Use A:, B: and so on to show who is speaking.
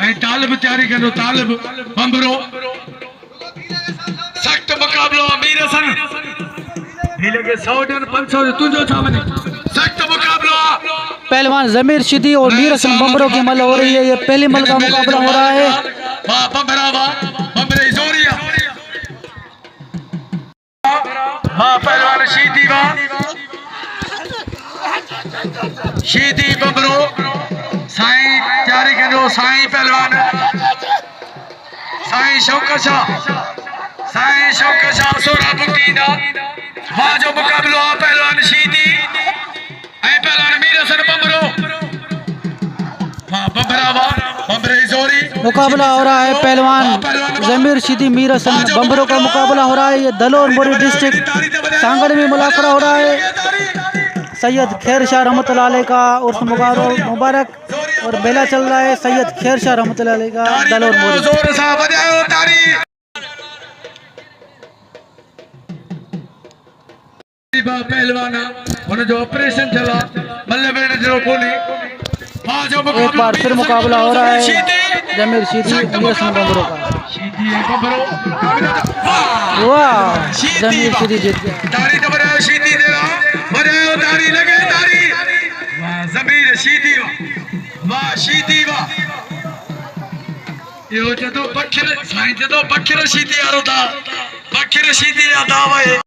A: ऐं तालिब तैयारी करो तालिब बंबरो सख्त मुकाबलो अमीर हसन ढीले के 100 ॾियनि 500 तुझो छा वञे सख्त मुकाबलो
B: पहलवान जमीर शीदी और मीर हसन बंबरों की मल हो रही है। ये पहली मल का मुकाबला हो रहा है।
A: वाह बंबरा वाह बंबरे जोरिया वाह पहलवान शीदी वाह शीदी बंबरो साईं तैयारी करो साईं पहलवान साईं शौकत शाह सोरा बुकीदा वाह जो मुकाबलो आ पहलवान शीदी ऐं पहलवान मीर हसन बंबरो वाह बंबरा वाह बंबरे जोरी
B: मुकाबला हो रहा है। पहलवान जमीर शीदी मीर हसन बंबरों का मुकाबला हो रहा है। ये दलोर मोरी डिस्ट्रिक्ट सांगड़ में मुलाकात हो रहा है। सैयद खैर शाह रहमतुल्लाह अलैह का उर्फ मुबारक और बेला चल रहा है। सैयद खैर शाह रहमतुल्लाह अलैह का दलोर मोरी
A: जोर से बजाओ ताली पहलवान उन जो ऑपरेशन चला बल्ले बेटे जो कोनी वाह जो
B: एक बार फिर मुकाबला हो रहा है जमीर शीदी मीर हसन बंबरों का।
A: शीदी है बंबरो
B: वाह जमीर शीदी जीत गया।
A: ताली तो बजाओ शीदी दे बजाओ ताली लगे ताली वाह जमीर शीदी वाह शीदी वाह यो जदो बखिर साईं जदो बखिर शीदी आरो था बखिर शीदी या दावे